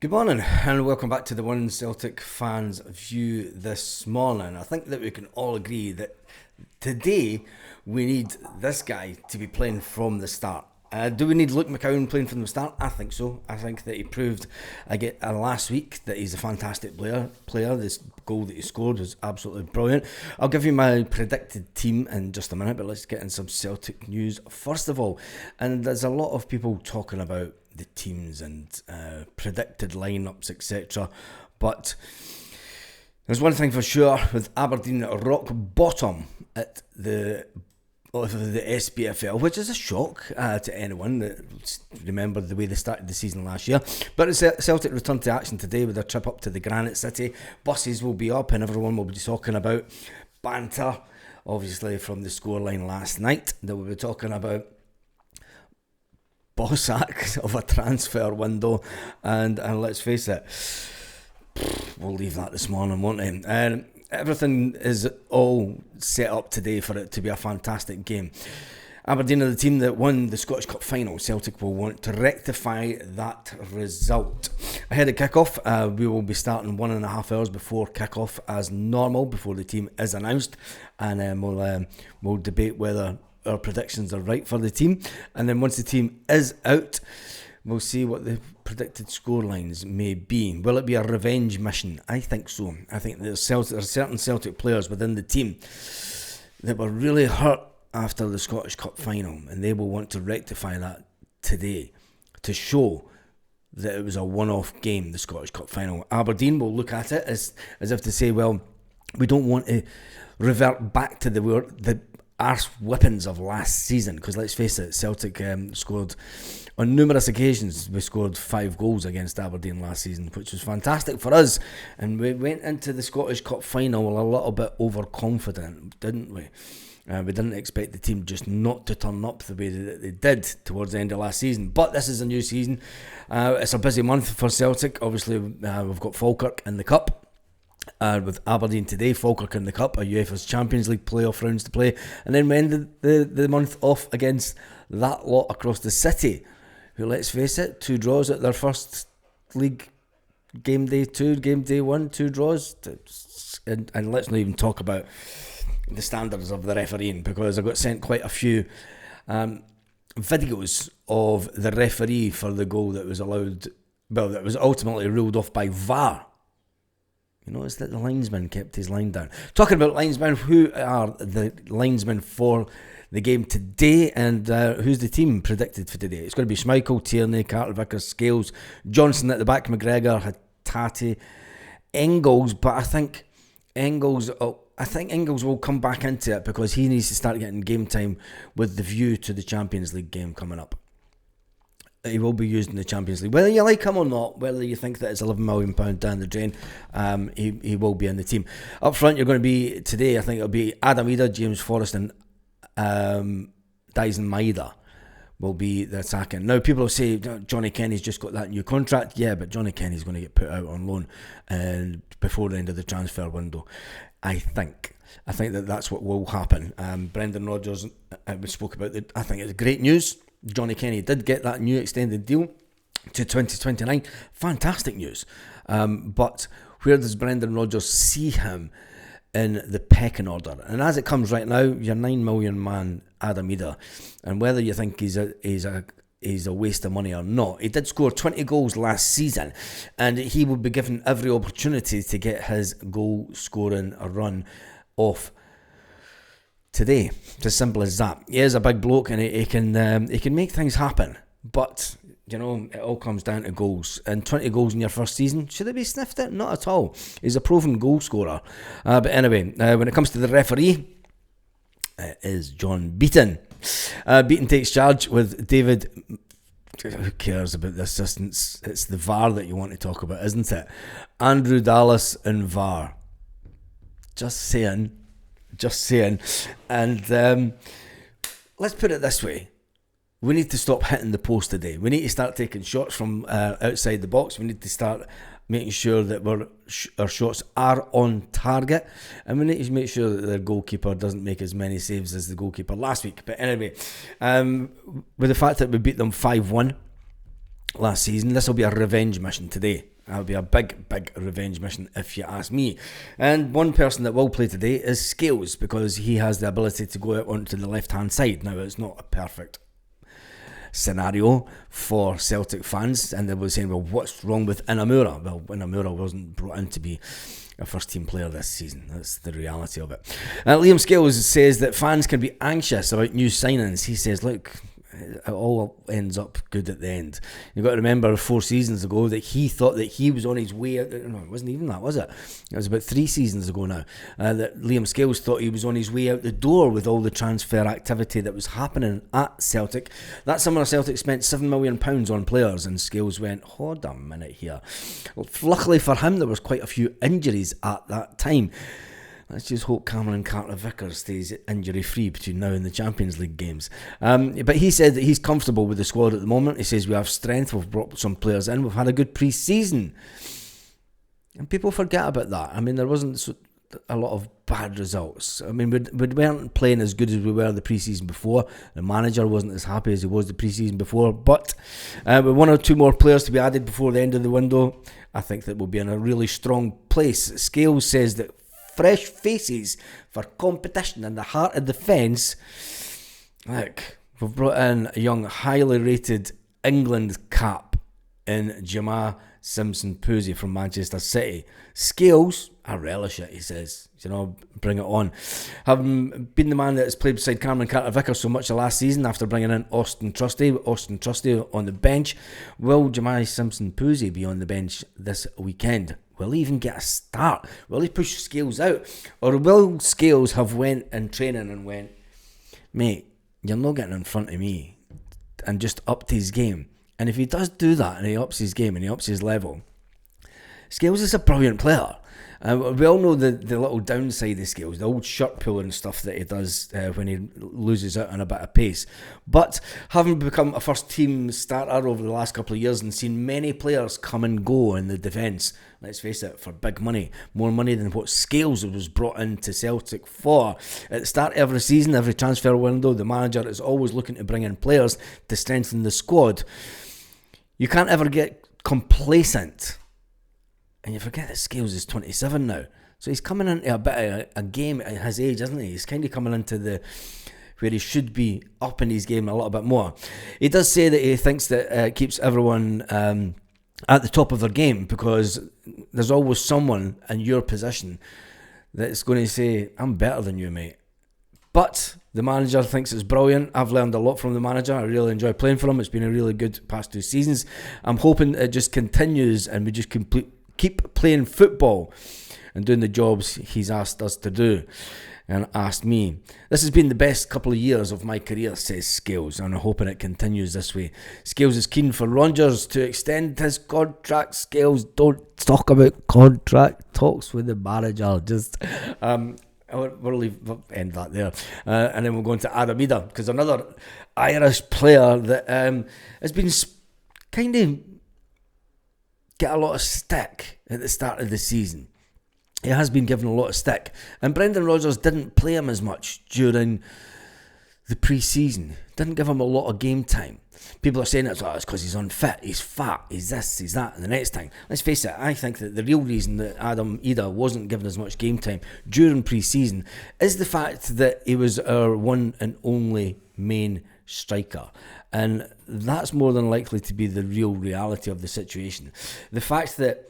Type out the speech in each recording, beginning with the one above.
Good morning and welcome back to the One Celtic Fans View this morning. I think that we can all agree that today we need this guy to be playing from the start. Do we need Luke McCown playing from the start? I think so. I think that he proved last week that he's a fantastic player. This goal that he scored was absolutely brilliant. I'll give you my predicted team in just a minute, but let's get in some Celtic news first of all. And there's a lot of people talking about the teams and predicted lineups, etc. But there's one thing for sure, with Aberdeen at rock bottom at the SPFL, which is a shock to anyone that remembered the way they started the season last year. But Celtic returned to action today with a trip up to the Granite City. Buses will be up and everyone will be talking about banter, obviously from the scoreline last night. They will be talking about Bossack of a transfer window, and let's face it, we'll leave that this morning, won't we? And everything is all set up today for it to be a fantastic game. Aberdeen are the team that won the Scottish Cup final. Celtic will want to rectify that result. Ahead of kick-off, we will be starting 1.5 hours before kick-off as normal, before the team is announced, and we'll debate whether our predictions are right for the team. And then once the team is out, we'll see what the predicted scorelines may be. Will it be a revenge mission? I think so. I think there are certain Celtic players within the team that were really hurt after the Scottish Cup final, and they will want to rectify that today to show that it was a one-off game, the Scottish Cup final. Aberdeen will look at it as if to say, well, we don't want to revert back to the arse whippings of last season, because let's face it, Celtic scored on numerous occasions. We scored 5 goals against Aberdeen last season, which was fantastic for us, and we went into the Scottish Cup final a little bit overconfident, didn't we? We didn't expect the team just not to turn up the way that they did towards the end of last season. But this is a new season. It's a busy month for Celtic. Obviously, we've got Falkirk in the Cup. With Aberdeen today, Falkirk in the Cup, a UEFA's Champions League playoff rounds to play, and then we ended the month off against that lot across the city, who, let's face it, 2 draws at their first league game day 1, 2 draws, and let's not even talk about the standards of the refereeing, because I got sent quite a few videos of the referee for the goal that was that was ultimately ruled off by VAR. You notice that the linesman kept his line down. Talking about linesmen, who are the linesmen for the game today, and who's the team predicted for today? It's going to be Schmeichel, Tierney, Carter Vickers, Scales, Johnson at the back, McGregor, Hattati, Engels, but I think Engels will come back into it because he needs to start getting game time with the view to the Champions League game coming up. He will be used in the Champions League. Whether you like him or not, whether you think that it's £11 million down the drain, he will be in the team. Up front, you're going to be, today, I think it'll be Adam Ida, James Forrest and Dyson Maeda will be the attacking. Now, people will say Johnny Kenny's just got that new contract. Yeah, but Johnny Kenny's going to get put out on loan before the end of the transfer window. I think that's what will happen. Brendan Rodgers, we spoke about it. I think it's great news. Johnny Kenny did get that new extended deal to 2029. Fantastic news. But where does Brendan Rodgers see him in the pecking order? And as it comes right now, your $9 million man, Adam Ida, and whether you think he's a waste of money or not, he did score 20 goals last season, and he will be given every opportunity to get his goal scoring run off today. It's as simple as that. He is a big bloke, and he can make things happen, but you know, it all comes down to goals. And 20 goals in your first season, should it be sniffed at? Not at all. He's a proven goal scorer. But anyway, when it comes to the referee, it is John Beaton. Beaton takes charge with David. Who cares about the assistants? It's the VAR that you want to talk about, isn't it? Andrew Dallas and VAR. Just saying. And let's put it this way. We need to stop hitting the post today. We need to start taking shots from outside the box. We need to start making sure that our shots are on target. And we need to make sure that the goalkeeper doesn't make as many saves as the goalkeeper last week. But anyway, with the fact that we beat them 5-1, last season. This will be a revenge mission today. That'll be a big, big revenge mission if you ask me. And one person that will play today is Scales, because he has the ability to go out onto the left-hand side. Now, it's not a perfect scenario for Celtic fans, and they were saying, well, what's wrong with Inamura? Well, Inamura wasn't brought in to be a first-team player this season. That's the reality of it. Liam Scales says that fans can be anxious about new signings. He says, look, it all ends up good at the end. You've got to remember 4 seasons ago that he thought that he was on his way out. No, it wasn't even that, was it? It was about 3 seasons ago now that Liam Scales thought he was on his way out the door with all the transfer activity that was happening at Celtic. That summer Celtic spent £7 million on players, and Scales went, hold a minute here. Well, luckily for him, there was quite a few injuries at that time. Let's just hope Cameron Carter-Vickers stays injury-free between now and the Champions League games. But he said that he's comfortable with the squad at the moment. He says we have strength, we've brought some players in, we've had a good pre-season. And people forget about that. I mean, there wasn't a lot of bad results. I mean, we weren't playing as good as we were the pre-season before. The manager wasn't as happy as he was the pre-season before. But with 1 or 2 more players to be added before the end of the window, I think that we'll be in a really strong place. Scales says that fresh faces for competition in the heart of defence. Look, we've brought in a young, highly rated England cap in Jamal Simpson-Pusey from Manchester City. Scales, I relish it, he says. You know, bring it on. Having been the man that has played beside Cameron Carter-Vickers so much of last season after bringing in Austin Trusty on the bench, will Jamal Simpson-Pusey be on the bench this weekend? Will he even get a start? Will he push Scales out? Or will Scales have went in training and went, mate, you're not getting in front of me, and just upped his game? And if he does do that and he ups his game and he ups his level, Scales is a brilliant player. We all know the little downside of Scales, the old shirt pulling stuff that he does when he loses out on a bit of pace. But having become a first team starter over the last couple of years and seen many players come and go in the defence, let's face it, for big money, more money than what Scales was brought into Celtic for. At the start of every season, every transfer window, the manager is always looking to bring in players to strengthen the squad. You can't ever get complacent. And you forget that Scales is 27 now. So he's coming into a bit of a game at his age, isn't he? He's kind of coming into where he should be up in his game a little bit more. He does say that he thinks that it keeps everyone at the top of their game, because there's always someone in your position that's going to say, I'm better than you, mate. But the manager thinks it's brilliant. I've learned a lot from the manager. I really enjoy playing for him. It's been a really good past 2 seasons. I'm hoping it just continues and we just keep playing football and doing the jobs he's asked us to do and asked me. This has been the best couple of years of my career, says Scales, and I'm hoping it continues this way. Scales is keen for Rogers to extend his contract. Scales, don't talk about contract talks with the manager. Just we'll end that there. And then we'll go on to Adam Ida, because another Irish player that has been kind of get a lot of stick at the start of the season. He has been given a lot of stick, and Brendan Rodgers didn't play him as much during the pre-season. Didn't give him a lot of game time. People are saying it's because he's unfit, he's fat, he's this, he's that, and the next time. Let's face it, I think that the real reason that Adam Ida wasn't given as much game time during pre-season is the fact that he was our one and only main striker. And that's more than likely to be the real reality of the situation. The fact that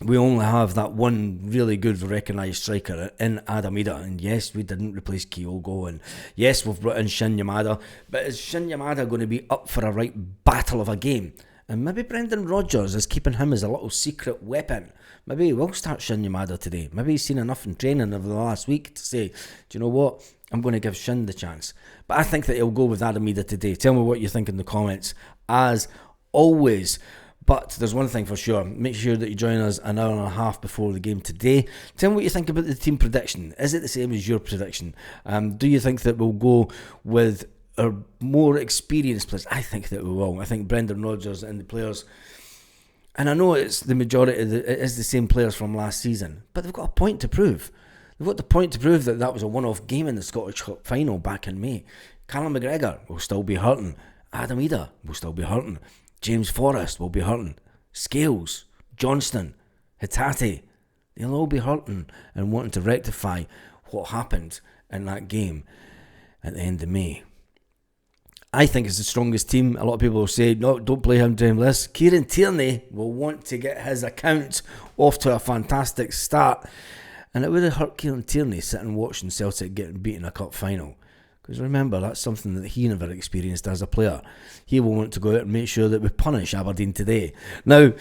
we only have that one really good recognised striker in Adam Ida, and yes, we didn't replace Kyogo, and yes, we've brought in Shin Yamada, but is Shin Yamada going to be up for a right battle of a game? And maybe Brendan Rodgers is keeping him as a little secret weapon. Maybe he will start Shin Yamada today. Maybe he's seen enough in training over the last week to say, do you know what, I'm going to give Shin the chance. But I think that he'll go with Adam Ida today. Tell me what you think in the comments, as always. But there's one thing for sure, make sure that you join us an hour and a half before the game today. Tell me what you think about the team prediction. Is it the same as your prediction? Do you think that we'll go with our more experienced players? I think that we will. I think Brendan Rodgers and the players, and I know it's the majority, it is the same players from last season, but they've got a point to prove. They've got the point to prove that was a one-off game in the Scottish Cup final back in May. Callum McGregor will still be hurting. Adam Ida will still be hurting. James Forrest will be hurting. Scales, Johnston, Hitati, they'll all be hurting and wanting to rectify what happened in that game at the end of May. I think it's the strongest team. A lot of people will say, no, don't play him doing this. Kieran Tierney will want to get his account off to a fantastic start. And it would have hurt Kieran Tierney sitting watching Celtic getting beaten in a cup final. Because remember, that's something that he never experienced as a player. He will want to go out and make sure that we punish Aberdeen today. Now,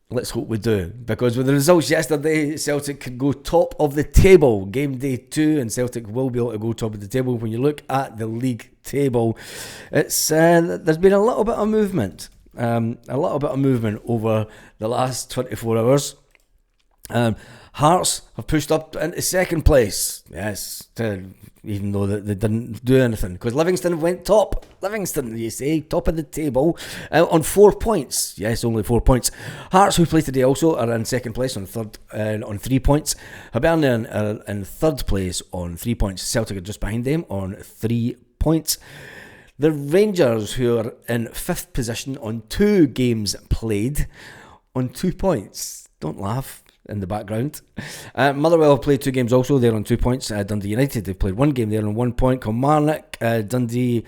let's hope we do. Because with the results yesterday, Celtic could go top of the table. Game day 2, and Celtic will be able to go top of the table. When you look at the league table, it's there's been a little bit of movement. Over the last 24 hours. Hearts have pushed up into second place. Yes, even though they didn't do anything. Because Livingston went top. Livingston, you say, top of the table on 4 points. Yes, only 4 points. Hearts, who play today, also are in second place on 3 points. Hibernian are in third place on 3 points. Celtic are just behind them on 3 points. The Rangers, who are in 5th position on 2 games played, on 2 points. Don't laugh in the background. Motherwell have played 2 games also. They're on 2 points. Dundee United, they've played 1 game. They're on 1 point. Kilmarnock, Dundee,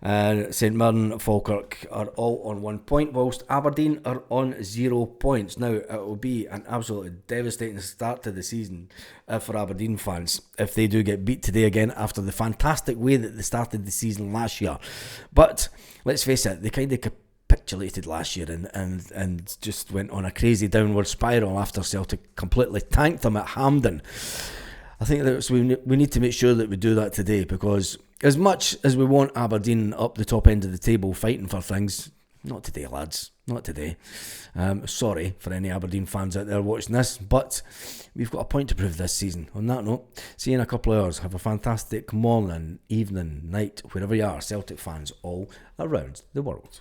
St Mirren, Falkirk are all on 1 point, whilst Aberdeen are on 0 points. Now, it will be an absolutely devastating start to the season for Aberdeen fans if they do get beat today again after the fantastic way that they started the season last year. But let's face it, they kind of capitulated last year and just went on a crazy downward spiral after Celtic completely tanked them at Hampden. I think that we need to make sure that we do that today, because as much as we want Aberdeen up the top end of the table fighting for things, not today, lads, not today. Sorry for any Aberdeen fans out there watching this, but we've got a point to prove this season. On that note, see you in a couple of hours. Have a fantastic morning, evening, night, wherever you are, Celtic fans all around the world.